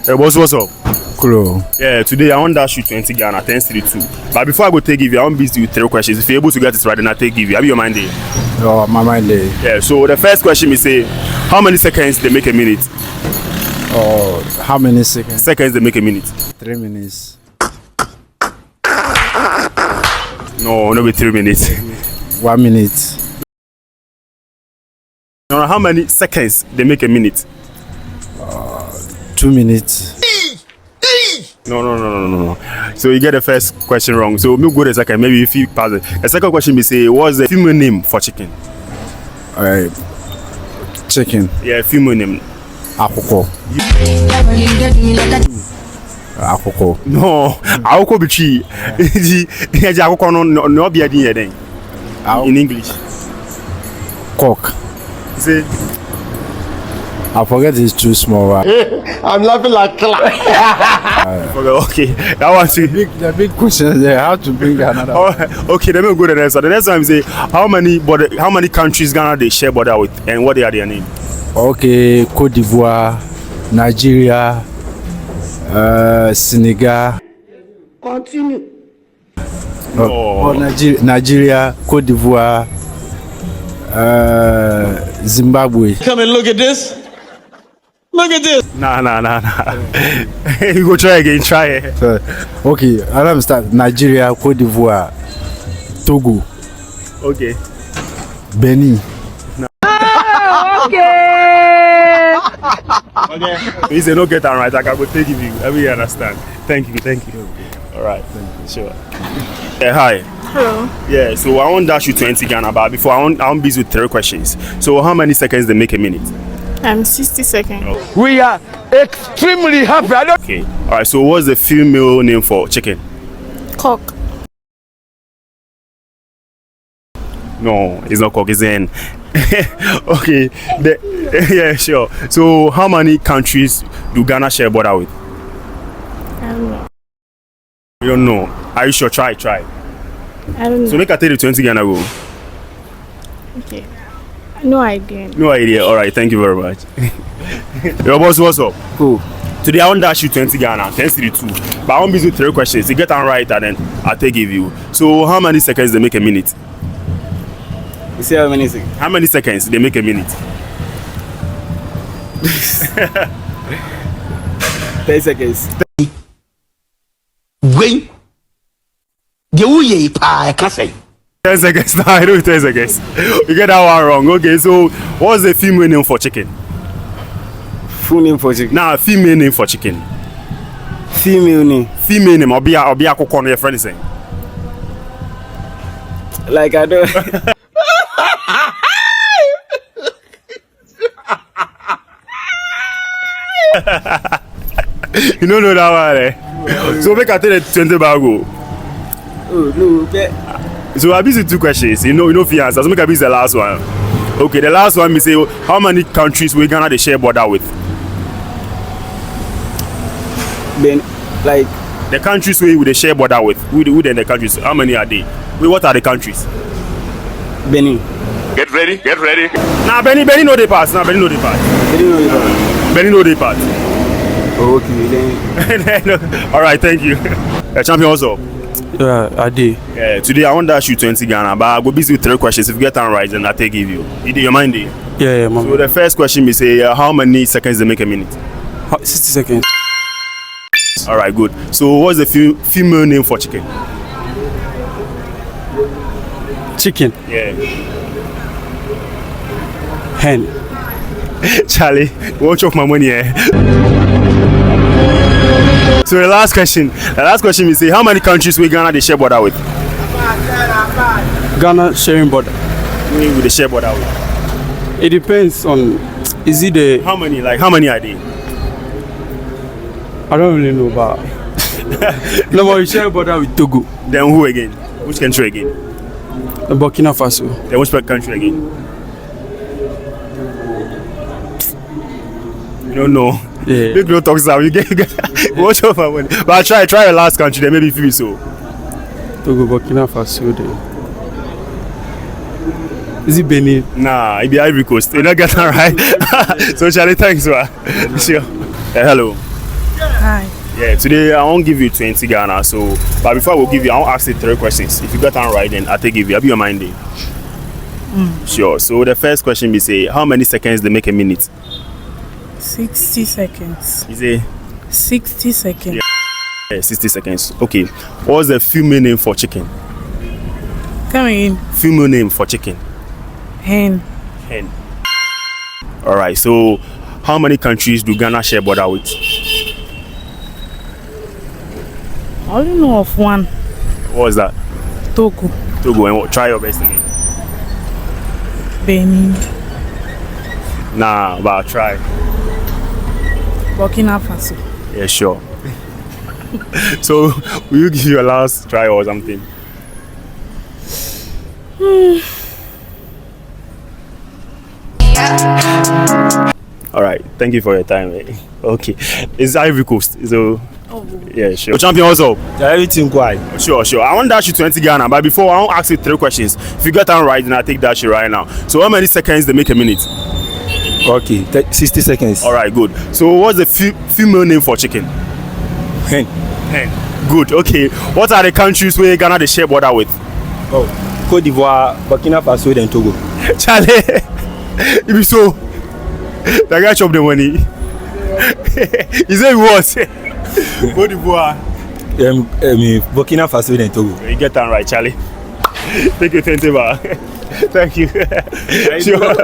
What's up? Cool. Yeah, today I want to dash you 20 Ghana, 1032. But before I go take give you, I want to beat you with 3 questions. If you're able to get it right, then I'll take give you. Have you your mind there? Oh, my mind there. Yeah, so the first question is say, how many seconds they make a minute? Oh, how many seconds? Seconds they make a minute. 3 minutes. No, be 3 minutes. 1 minute. No, how many seconds they make a minute? 2 minutes. No. So you get the first question wrong. So me go the second, maybe if you pass it. The second question be say, what's the female name for chicken? Alright. Chicken. Yeah, female name. Akoko. Akoko. No, akoko be tree. The akoko no be adin here then. In English. Cock. Say I forget it's too small. I'm laughing like okay, that was The big question there, how to bring another. Okay, let me go to the next one. The next one is say how many countries Ghana they share border with and what they are their name? Okay, Côte d'Ivoire, Nigeria, Senegal. Continue. Nigeria, Côte d'Ivoire, Zimbabwe. Come and look at this. Look at this. Nah. You go try again, try it. Okay, I'll start. Nigeria, Côte d'Ivoire, Togo. Okay. Benin. Okay. He said no get and right. I can go take you. I really understand. Thank you. All right. Thank you. Sure. Yeah, hi. Hello. Yeah, so I want to dash you 20 Ghana, but before I'm busy with 3 questions. So how many seconds they make a minute? 60 seconds. Oh. We are extremely happy. Okay. All right. So what's the female name for chicken? Cock. No, it's not cock. It's hen. Okay. Yeah, sure. So how many countries do Ghana share border with? I don't know. You don't know. Are you sure? Try. I don't know. So make I take the 20 Ghana go. Okay. No idea. No idea. All right. Thank you very much. Your boss, what's up? Cool. Today I want to dash you 20 Ghana, 1032. But I want busy with 3 questions. You get them right, and then I'll take give you. So how many seconds they make a minute? You see how many seconds? How many seconds they make a minute? 10 seconds. Wait. I can't say. 10 seconds. No, I know 10 seconds. You get that one wrong. Okay, so what's the female name for chicken? Full name for chicken. Nah, female name for chicken. Female name. Female name. Obia Kokon, your friend is saying. Like I don't. You don't know that one, eh? So make I take the 20 bago. Oh no, So I busy 2 questions. You know if you answer. So make I busy the last one. Okay, the last one we say how many countries we Ghana they share border with? Ben, like The countries we they share border with. Who then the countries? How many are they? What are the countries? Benin. Get ready. Nah, Benny no they pass. Benin no Ivan. Benny no they pass. Okay, then. All right, thank you. Champion also. Yeah, I did. Yeah, today I want to dash you 20 Ghana, but I go busy with 3 questions. If you get them right, then I'll take give you. You do your mind there? Yeah, mama. So the first question is say how many seconds they make a minute? 60 seconds. All right, good. So what's the female name for chicken? Chicken. Yeah. Hen. Charlie, won't chop my money, eh? So the last question is say how many countries we Ghana they share border with? Ghana sharing border. We they share border with. It depends on. Is it the? How many are they? I don't really know, but no, but we share border with Togo. Then who again? Which country again? Burkina Faso. Then which country again? You don't know. Yeah. Big no talk sound. You get watch out for money. But try the last country. Then maybe feel so. Togo, Burkina Faso. Is it Benin? Nah, it be Ivory Coast. You don't get that right. So Charlie, thanks, man. Sure. Hello. Hi. Yeah, today I won't give you 20 Ghana. So, but before I will give you, I'll ask you 3 questions. If you get them right, then I'll take you. Have you your mind there? Sure. So the first question we say, how many seconds they make a minute? 60 seconds. Is it 60 seconds. Yeah, 60 seconds? Okay. What's the female name for chicken? Come in. Female name for chicken? Hen. Hen. All right. So, how many countries do Ghana share border with? I only know of one. What was that? Togo. Togo. And try your best again. Benin. Nah, but I'll try. Burkina Faso. Yeah, sure. So, will you give your last try or something? All right. Thank you for your time. Okay. It's Ivory Coast. So, yeah, sure. Champion, what's up? Everything quiet. Sure. I want dash you 20 Ghana, but before I want to ask you 3 questions. If you get them right, then I'll take that shit right now. So, how many seconds they make a minute? Okay, 60 seconds. All right, good. So, what's the female name for chicken? Hen. Hen. Good. Okay. What are the countries where Ghana they share border with? Oh, Côte d'Ivoire, Burkina Faso, then Togo. Charlie, it be so. That guy chop the money. He said what? Côte d'Ivoire. Burkina Faso, then Togo. You get that right, Charlie. Take your 20 bar. Thank you. Sure.